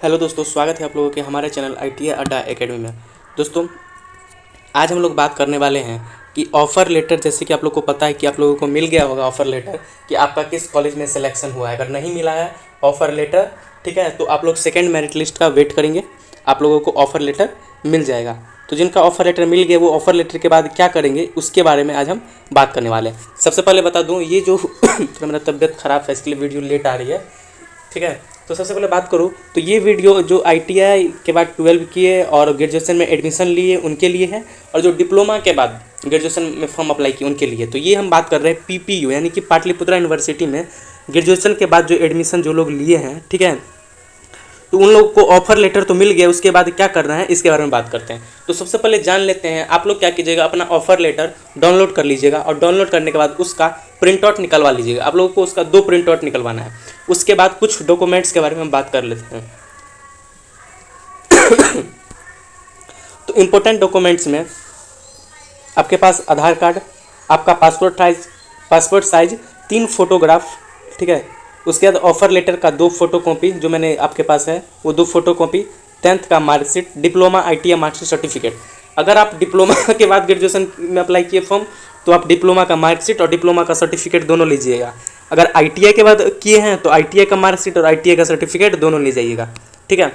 Hello दोस्तों, स्वागत है आप लोगों के हमारे चैनल ITI अड्डा एकेडमी में। दोस्तों, आज हम लोग बात करने वाले हैं कि ऑफ़र लेटर, जैसे कि आप लोग को पता है कि आप लोगों को मिल गया होगा ऑफ़र लेटर कि आपका किस कॉलेज में सिलेक्शन हुआ है। अगर नहीं मिला है ऑफ़र लेटर, ठीक है, तो आप लोग सेकेंड मेरिट लिस्ट का वेट करेंगे, आप लोगों को ऑफ़र लेटर मिल जाएगा। तो जिनका ऑफ़र लेटर मिल गया वो ऑफ़र लेटर के बाद क्या करेंगे उसके बारे में आज हम बात करने वाले हैं। सबसे पहले बता दूँ, ये जो थोड़ा मेरा तबीयत ख़राब है इसके लिए वीडियो लेट आ रही है, ठीक है। तो सबसे पहले बात करूँ तो ये वीडियो जो ITI के बाद 12 किए और ग्रेजुएशन में एडमिशन लिए उनके लिए है, और जो डिप्लोमा के बाद ग्रेजुएशन में फॉर्म अप्लाई किए उनके लिए। तो ये हम बात कर रहे हैं PPU यानी कि पाटलिपुत्रा यूनिवर्सिटी में ग्रेजुएशन के बाद जो एडमिशन जो लोग लिए हैं, ठीक है, तो उन लोगों को ऑफर लेटर तो मिल गया, उसके बाद क्या करना है इसके बारे में बात करते हैं। तो सबसे पहले जान लेते हैं, आप लोग क्या कीजिएगा, अपना ऑफर लेटर डाउनलोड कर लीजिएगा और डाउनलोड करने के बाद उसका प्रिंट आउट निकलवा लीजिएगा। आप लोगों को उसका 2 प्रिंट आउट निकलवाना है। उसके बाद कुछ डॉक्यूमेंट्स के बारे में बात कर लेते हैं। तो इम्पोर्टेंट डॉक्यूमेंट्स में आपके पास आधार कार्ड, आपका पासपोर्ट साइज 3 फोटोग्राफ, ठीक है। उसके बाद ऑफ़र लेटर का 2 फोटो कॉपी जो मैंने आपके पास है वो 2 फोटो कॉपी, 10th का marksheet, diploma ITI marksheet certificate. अगर आप डिप्लोमा के बाद ग्रेजुएशन में अप्लाई किए फॉर्म तो आप डिप्लोमा का मार्कशीट और डिप्लोमा का सर्टिफिकेट दोनों लीजिएगा। अगर ITI के बाद किए हैं तो ITI का मार्कशीट और ITI का सर्टिफिकेट दोनों ले जाइएगा, ठीक है।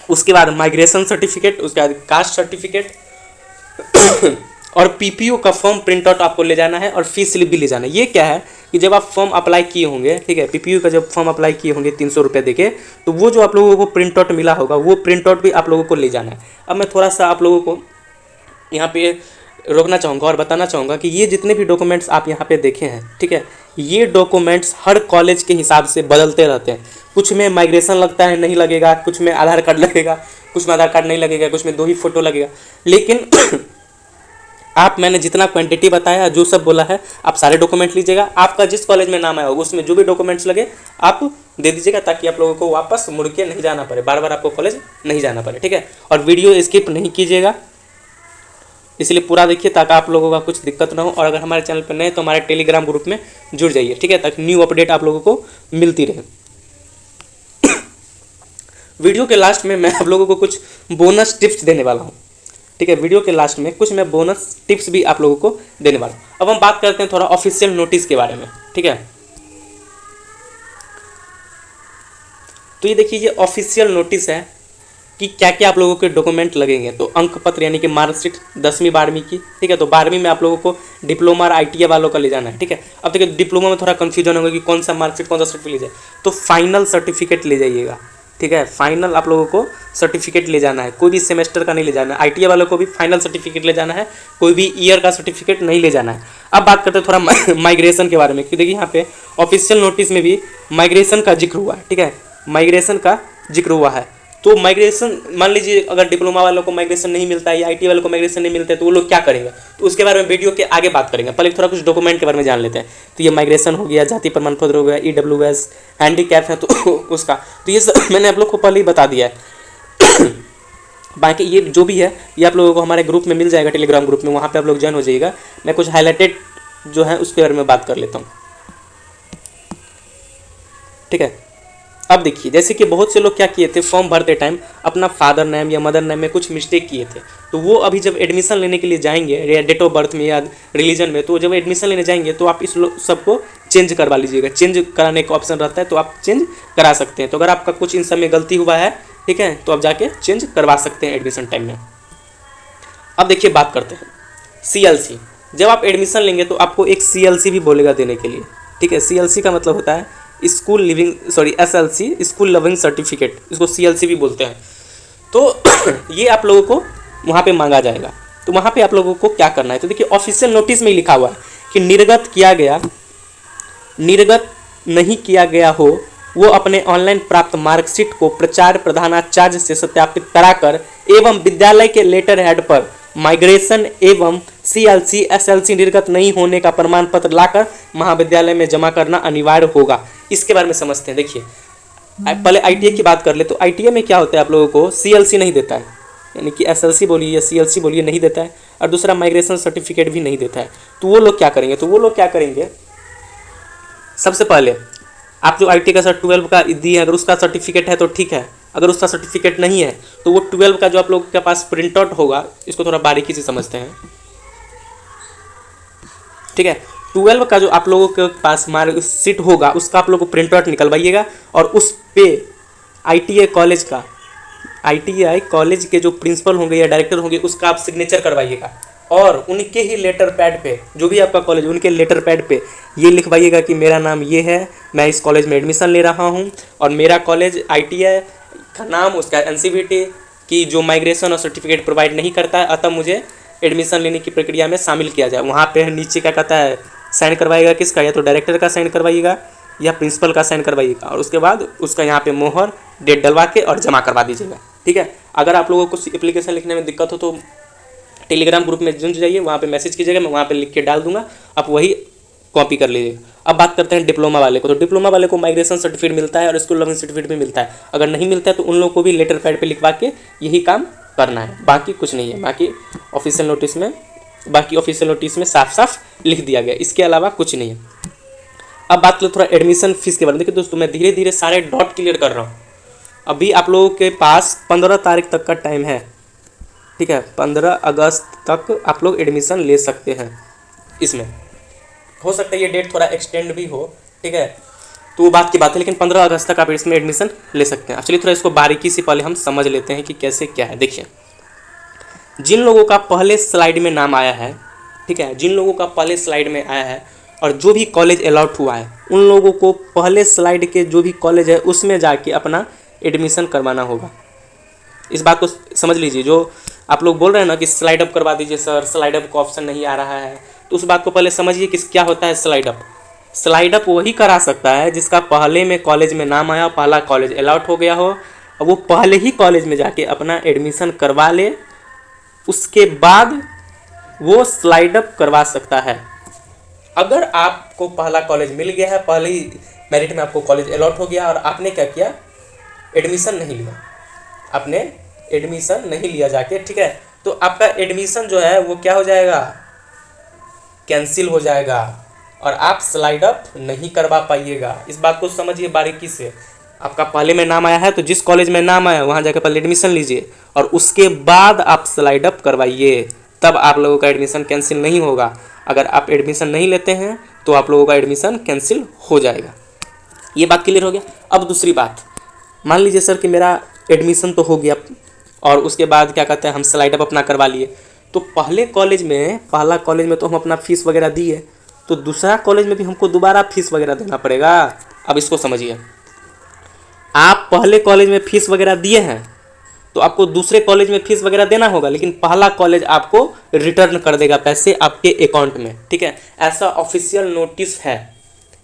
उसके बाद माइग्रेशन सर्टिफिकेट, उसके बाद कास्ट सर्टिफिकेट और PPU का फॉर्म प्रिंट आउट आपको ले जाना है और फीस स्लिप भी ले जाना है। ये क्या है कि जब आप फॉर्म अप्लाई किए होंगे, ठीक है, PPU का जब फॉर्म अप्लाई किए होंगे 300 रुपये देके, तो वो जो आप लोगों को प्रिंट आउट मिला होगा वो प्रिंट आउट भी आप लोगों को ले जाना है। अब मैं थोड़ा सा आप लोगों को यहाँ पे रोकना चाहूँगा और बताना चाहूँगा कि ये जितने भी डॉक्यूमेंट्स आप यहाँ पे देखे हैं, ठीक है, ये डॉक्यूमेंट्स हर कॉलेज के हिसाब से बदलते रहते हैं। कुछ में माइग्रेशन लगता है नहीं लगेगा, कुछ में आधार कार्ड लगेगा, कुछ में आधार कार्ड नहीं लगेगा, कुछ में 2 ही फोटो लगेगा। लेकिन मैंने जितना क्वांटिटी बताया, जो सब बोला है, आप सारे डॉक्यूमेंट लीजिएगा। आपका जिस कॉलेज में नाम आया होगा उसमें जो भी डॉक्यूमेंट्स लगे आप दे दीजिएगा, ताकि आप लोगों को वापस मुड़ के नहीं जाना पड़े, बार बार आपको कॉलेज नहीं जाना पड़े, ठीक है। और वीडियो स्किप नहीं कीजिएगा, इसलिए पूरा देखिए ताकि आप लोगों का कुछ दिक्कत ना हो। और अगर हमारे चैनल पर नए तो हमारे टेलीग्राम ग्रुप में जुड़ जाइए, ठीक है, ताकि न्यू अपडेट आप लोगों को मिलती रहे। वीडियो के लास्ट में मैं आप लोगों को कुछ बोनस टिप्स देने वाला हूँ, ठीक है। वीडियो के लास्ट में कुछ मैं बोनस टिप्स भी आप लोगों को देने वाला हूँ। अब हम बात करते हैं थोड़ा ऑफिशियल नोटिस के बारे में, ठीक है। तो ये देखिए, ये ऑफिशियल नोटिस है कि क्या क्या आप लोगों के डॉक्यूमेंट लगेंगे। तो अंक पत्र यानी कि मार्कशीट 10वीं 12वीं की, ठीक है। तो 12वीं में आप लोगों को डिप्लोमा और ITI वालों का ले जाना है, ठीक है। अब देखिए, डिप्लोमा में थोड़ा कन्फ्यूजन होगा कि कौन सा मार्कशीट कौन सा सर्टिफिकेट ले जाए, तो फाइनल सर्टिफिकेट ले जाइएगा, ठीक है। फाइनल आप लोगों को सर्टिफिकेट ले जाना है, कोई भी सेमेस्टर का नहीं ले जाना है। ITI वालों को भी फाइनल सर्टिफिकेट ले जाना है, कोई भी ईयर का सर्टिफिकेट नहीं ले जाना है। अब बात करते हैं थोड़ा माइग्रेशन के बारे में, कि देखिए यहाँ पे ऑफिशियल नोटिस में भी माइग्रेशन का जिक्र हुआ है, ठीक है, माइग्रेशन का जिक्र हुआ है। तो माइग्रेशन, मान लीजिए अगर डिप्लोमा वालों को माइग्रेशन नहीं मिलता है या ITI वालों को माइग्रेशन नहीं मिलता है तो वो लोग क्या करेंगे, तो उसके बारे में वीडियो के आगे बात करेंगे। पहले थोड़ा कुछ डॉक्यूमेंट के बारे में जान लेते हैं। तो ये माइग्रेशन हो गया, जाति प्रमाण पत्र हो गया, EWS, हैंडीकैप है तो उसका, तो ये सब मैंने आप लोग को पहले ही बता दिया है। बाकी ये जो भी है ये आप लोगों को हमारे ग्रुप में मिल जाएगा, टेलीग्राम ग्रुप में, वहाँ पर आप लोग ज्वाइन हो जाइएगा। मैं कुछ हाईलाइटेड जो है उसके बारे में बात कर लेता हूँ, ठीक है। अब देखिए, जैसे कि बहुत से लोग क्या किए थे, फॉर्म भरते टाइम अपना फादर नेम या मदर नेम में कुछ मिस्टेक किए थे, तो वो अभी जब एडमिशन लेने के लिए जाएंगे या डेट ऑफ बर्थ में या रिलीजन में, तो जब एडमिशन लेने जाएंगे तो आप इस सबको चेंज करवा लीजिएगा। चेंज कराने का ऑप्शन रहता है तो आप चेंज करा सकते हैं। तो अगर आपका कुछ इन सब में गलती हुआ है, ठीक है, तो आप जाके चेंज करवा सकते हैं एडमिशन टाइम में। अब देखिए, बात करते हैं CLC। जब आप एडमिशन लेंगे तो आपको एक CLC भी बोलेगा देने के लिए, ठीक है। CLC का मतलब होता है SLC, स्कूल लिविंग सर्टिफिकेट, इसको CLC भी बोलते हैं। तो ये आप लोगों को वहाँ पे मांगा जाएगा। तो वहाँ पे आप लोगों को क्या करना है, तो देखिए ऑफिशियल नोटिस में ही लिखा हुआ है कि निर्गत नहीं किया गया हो वो अपने ऑनलाइन प्राप्त मार्कशीट को प्रचार प्रधानाचार्य से सत्यापित कराकर एवं विद्यालय के लेटर हेड पर माइग्रेशन एवं CLC SLC निर्गत नहीं होने का प्रमाण पत्र लाकर महाविद्यालय में जमा करना अनिवार्य होगा। इसके बारे में समझते हैं। देखिए, पहले ITI की बात कर ले, तो ITI में क्या होता है, आप लोगों को CLC नहीं देता है, यानी कि SLC बोलिए या CLC बोलिए नहीं देता है, और दूसरा माइग्रेशन सर्टिफिकेट भी नहीं देता है। तो वो लोग क्या करेंगे, सबसे पहले आप जो ITI का सर 12 का दिए अगर उसका सर्टिफिकेट है तो ठीक है, अगर उसका सर्टिफिकेट नहीं है तो वो 12 का जो आप लोगों के पास प्रिंट आउट होगा, इसको थोड़ा बारीकी से समझते हैं, ठीक है। 12 का जो आप लोगों के पास मार्कशीट होगा उसका आप लोग को प्रिंट आउट निकलवाइएगा और उस पे ITI कॉलेज का, ITI कॉलेज के जो प्रिंसिपल होंगे या डायरेक्टर होंगे उसका आप सिग्नेचर करवाइएगा और उनके ही लेटर पैड पे, जो भी आपका कॉलेज उनके लेटर पैड पे ये लिखवाइएगा कि मेरा नाम ये है, मैं इस कॉलेज में एडमिशन ले रहा हूँ और मेरा कॉलेज ITI का नाम, उसका NCVT की जो माइग्रेशन और सर्टिफिकेट प्रोवाइड नहीं करता है, अतः मुझे एडमिशन लेने की प्रक्रिया में शामिल किया जाए। वहाँ पे नीचे क्या कहता है, साइन करवाइएगा किसका, या तो डायरेक्टर का साइन करवाइएगा या प्रिंसिपल का साइन करवाइएगा और उसके बाद उसका यहाँ पे मोहर डेट डलवा के और जमा करवा दीजिएगा, ठीक है। अगर आप लोगों को एप्लीकेशन लिखने में दिक्कत हो तो टेलीग्राम ग्रुप में जुड़ जाइए, वहाँ पे मैसेज कीजिएगा, मैं वहाँ पे लिख के डाल दूंगा, आप वही कॉपी कर लीजिएगा। अब बात करते हैं डिप्लोमा वाले को, तो डिप्लोमा वाले को माइग्रेशन सर्टिफिकेट मिलता है और स्कूल लर्निंग सर्टिफिकेट भी मिलता है। अगर नहीं मिलता है तो उन लोगों को भी लेटर पैड पे लिखवा के यही काम करना है, बाकी कुछ नहीं है। बाकी ऑफिशियल नोटिस में साफ साफ लिख दिया गया, इसके अलावा कुछ नहीं है। अब बात करें थोड़ा एडमिशन फीस के बारे में। देखिए दोस्तों, मैं धीरे धीरे सारे डॉट क्लियर कर रहा हूँ। अभी आप लोगों के पास 15 तारीख तक का टाइम है, ठीक है। 15 अगस्त तक आप लोग एडमिशन ले सकते हैं। इसमें हो सकता है ये डेट थोड़ा एक्सटेंड भी हो, ठीक है, तो वो बात की बात है, लेकिन 15 अगस्त तक आप इसमें एडमिशन ले सकते हैं। चलिए थोड़ा इसको बारीकी से पहले हम समझ लेते हैं कि कैसे क्या है। देखिए, जिन लोगों का पहले स्लाइड में नाम आया है, ठीक है, जिन लोगों का पहले स्लाइड में आया है और जो भी कॉलेज अलॉट हुआ है, उन लोगों को पहले स्लाइड के जो भी कॉलेज है उसमें जाके अपना एडमिशन करवाना होगा। इस बात को समझ लीजिए। जो आप लोग बोल रहे हैं ना कि स्लाइड अप करवा दीजिए सर, स्लाइड अप का ऑप्शन नहीं आ रहा है, तो उस बात को पहले समझिए कि क्या होता है स्लाइड अप। स्लाइड अप वही करा सकता है जिसका पहले में कॉलेज में नाम आया, पहला कॉलेज अलॉट हो गया हो और वो पहले ही कॉलेज में जाके अपना एडमिशन करवा ले, उसके बाद वो स्लाइड अप करवा सकता है। अगर आपको पहला कॉलेज मिल गया है, पहले ही मेरिट में आपको कॉलेज अलॉट हो गया और आपने क्या किया, एडमिशन नहीं लिया, आपने एडमिशन नहीं लिया जाके, ठीक है, तो आपका एडमिशन जो है वो क्या हो जाएगा, कैंसिल हो जाएगा और आप स्लाइड अप नहीं करवा पाइएगा। इस बात को समझिए बारीकी से। आपका पहले में नाम आया है तो जिस कॉलेज में नाम आया वहाँ जाकर पहले एडमिशन लीजिए और उसके बाद आप स्लाइड अप करवाइए, तब आप लोगों का एडमिशन कैंसिल नहीं होगा। अगर आप एडमिशन नहीं लेते हैं तो आप लोगों का एडमिशन कैंसिल हो जाएगा। ये बात क्लियर हो गया। अब दूसरी बात, मान लीजिए सर कि मेरा एडमिशन तो हो गया और उसके बाद क्या कहते हैं हम स्लाइड अप अपना करवा लिए, तो पहला कॉलेज में तो हम अपना फीस वगैरह दिए, तो दूसरा कॉलेज में भी हमको दोबारा फीस वगैरह देना पड़ेगा। अब इसको समझिए, आप पहले कॉलेज में फीस वगैरह दिए हैं तो आपको दूसरे कॉलेज में फीस वगैरह देना होगा, लेकिन पहला कॉलेज आपको रिटर्न कर देगा पैसे आपके अकाउंट में, ठीक है। ऐसा ऑफिशियल नोटिस है,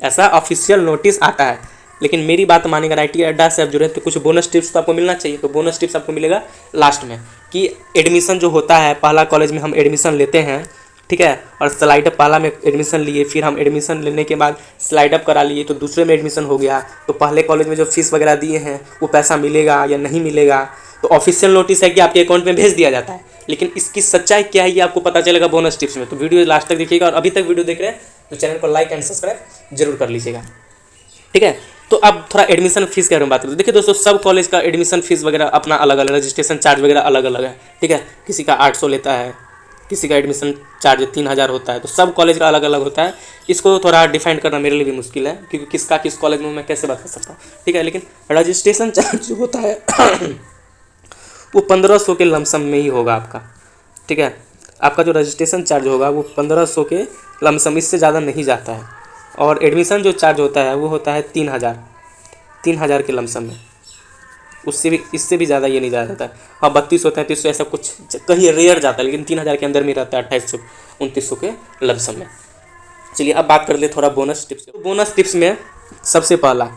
ऐसा ऑफिशियल नोटिस आता है। लेकिन मेरी बात मानेगा, ITI अड्डा से आप जुड़े तो कुछ बोनस टिप्स तो आपको मिलना चाहिए, तो बोनस टिप्स आपको मिलेगा लास्ट में कि एडमिशन जो होता है, पहला कॉलेज में हम एडमिशन लेते हैं, ठीक है, और स्लाइड अप पहला में एडमिशन लिए, फिर हम एडमिशन लेने के बाद स्लाइड अप करा लिए तो दूसरे में एडमिशन हो गया, तो पहले कॉलेज में जो फीस वगैरह दिए हैं वो पैसा मिलेगा या नहीं मिलेगा, तो ऑफिशियल नोटिस है कि आपके अकाउंट में भेज दिया जाता है। लेकिन इसकी सच्चाई क्या है ये आपको पता चलेगा बोनस टिप्स में, तो वीडियो लास्ट तक देखिएगा। और अभी तक वीडियो देख रहे हैं तो चैनल को लाइक एंड सब्सक्राइब जरूर कर लीजिएगा, ठीक है। तो अब थोड़ा एडमिशन फीस के बारे में बात करते हैं। देखिए दोस्तों, सब कॉलेज का एडमिशन फीस वगैरह अपना अलग अलग, रजिस्ट्रेशन चार्ज वगैरह अलग अलग है, ठीक है। किसी का 800 लेता है, किसी का एडमिशन चार्ज 3000 होता है, तो सब कॉलेज का अलग अलग होता है। इसको थोड़ा डिफाइन करना मेरे लिए भी मुश्किल है क्योंकि किसका किस कॉलेज में मैं कैसे बता सकता हूँ, ठीक है। लेकिन रजिस्ट्रेशन चार्ज जो होता है वो 1500 के लमसम में ही होगा आपका, ठीक है। आपका जो रजिस्ट्रेशन चार्ज होगा वो 1500 के लमसम, इससे ज़्यादा नहीं जाता है। और एडमिशन जो चार्ज होता है वो होता है 3000 के लमसम में, उससे भी इससे भी ज़्यादा ये नहीं जाता है। हाँ 3200 3300 ऐसा कुछ कहीं रेयर जाता है, लेकिन 3000 के अंदर में रहता है 2800 2900 के लमसम में। चलिए अब बात कर ले थोड़ा बोनस टिप्स। बोनस टिप्स में सबसे पहला,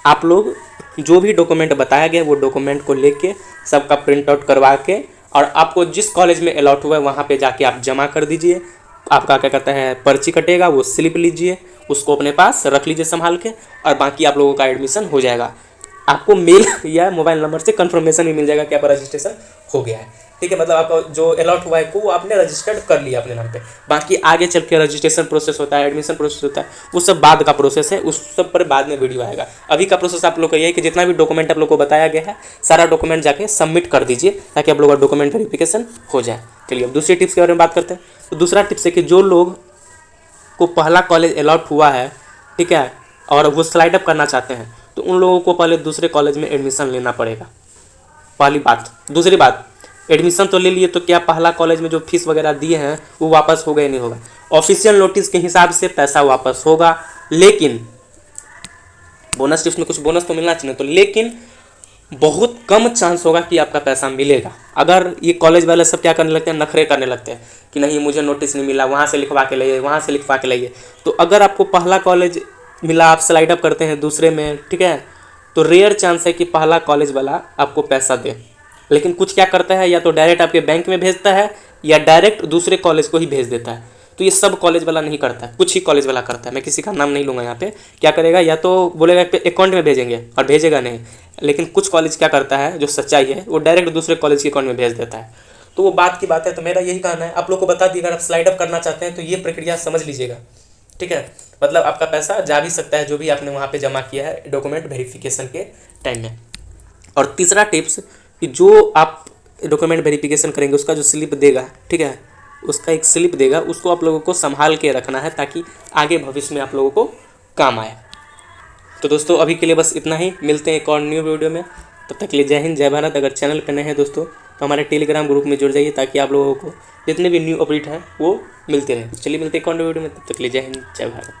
आप लोग जो भी डॉक्यूमेंट बताया गया वो डॉक्यूमेंट को लेके सबका प्रिंट आउट करवा के और आपको जिस कॉलेज में अलॉट हुआ है वहाँ पे जाके आप जमा कर दीजिए। आपका क्या कहता है पर्ची कटेगा, वो स्लिप लीजिए, उसको अपने पास रख लीजिए संभाल के, और बाकी आप लोगों का एडमिशन हो जाएगा। आपको मेल या मोबाइल नंबर से कंफर्मेशन भी मिल जाएगा कि आपका रजिस्ट्रेशन हो गया है। ठीक है, मतलब आपका जो अलॉट हुआ है को वो आपने रजिस्टर्ड कर लिया अपने नाम पे। बाकी आगे चल के रजिस्ट्रेशन प्रोसेस होता है, एडमिशन प्रोसेस होता है, वो सब बाद का प्रोसेस है, उस सब पर बाद में वीडियो आएगा। अभी का प्रोसेस आप लोग का ये है कि जितना भी डॉक्यूमेंट आप लोग को बताया गया है सारा डॉक्यूमेंट जाके सबमिट कर दीजिए ताकि आप लोग का डॉक्यूमेंट वेरिफिकेशन हो जाए। चलिए अब दूसरी टिप्स के बारे में बात करते हैं। तो दूसरा टिप्स है कि जो लोग को पहला कॉलेज अलॉट हुआ है, ठीक है, और वो स्लाइड अप करना चाहते हैं, तो उन लोगों को पहले दूसरे कॉलेज में एडमिशन लेना पड़ेगा, पहली बात। दूसरी बात, एडमिशन तो ले लिए तो क्या पहला कॉलेज में जो फीस वगैरह दिए हैं वो वापस होगा या नहीं होगा? ऑफिशियल नोटिस के हिसाब से पैसा वापस होगा, लेकिन बोनस टिप्स में कुछ बोनस तो मिलना चाहिए, तो लेकिन बहुत कम चांस होगा कि आपका पैसा मिलेगा। अगर ये कॉलेज वाले सब क्या करने लगते हैं, नखरे करने लगते हैं कि नहीं मुझे नोटिस नहीं मिला, वहाँ से लिखवा के लाइए, वहाँ से लिखवा के लाइए। तो अगर आपको पहला कॉलेज मिला, आप स्लाइड अप करते हैं दूसरे में, ठीक है, तो रेयर चांस है कि पहला कॉलेज वाला आपको पैसा दे। लेकिन कुछ क्या करता है, या तो डायरेक्ट आपके बैंक में भेजता है या डायरेक्ट दूसरे कॉलेज को ही भेज देता है। तो ये सब कॉलेज वाला नहीं करता है, कुछ ही कॉलेज वाला करता है। मैं किसी का नाम नहीं लूँगा यहाँ पे। क्या करेगा, या तो बोलेगा कि अकाउंट में भेजेंगे और भेजेगा नहीं। लेकिन कुछ कॉलेज क्या करता है, जो सच्चाई है, वो डायरेक्ट दूसरे कॉलेज के अकाउंट में भेज देता है। तो वो बात की बात है। तो मेरा यही कहना है, आप लोग को बता दिए, अगर आप स्लाइड अप करना चाहते हैं तो ये प्रक्रिया समझ लीजिएगा, ठीक है। मतलब आपका पैसा जा भी सकता है जो भी आपने वहाँ पे जमा किया है डॉक्यूमेंट वेरिफिकेशन के टाइम में। और तीसरा टिप्स कि जो आप डॉक्यूमेंट वेरिफिकेशन करेंगे उसका जो स्लिप देगा, ठीक है, उसका एक स्लिप देगा, उसको आप लोगों को संभाल के रखना है ताकि आगे भविष्य में आप लोगों को काम आए। तो दोस्तों अभी के लिए बस इतना ही, मिलते हैं एक और न्यू वीडियो में। तब तक के लिए जय हिंद, जय भारत। अगर चैनल पर नए हैं दोस्तों तो हमारे टेलीग्राम ग्रुप में जुड़ जाइए ताकि आप लोगों को जितने भी न्यू अपडेट हैं वो मिलते रहें। चलिए मिलते हैं एक और न्यू वीडियो में, तब तक के लिए जय हिंद, जय भारत।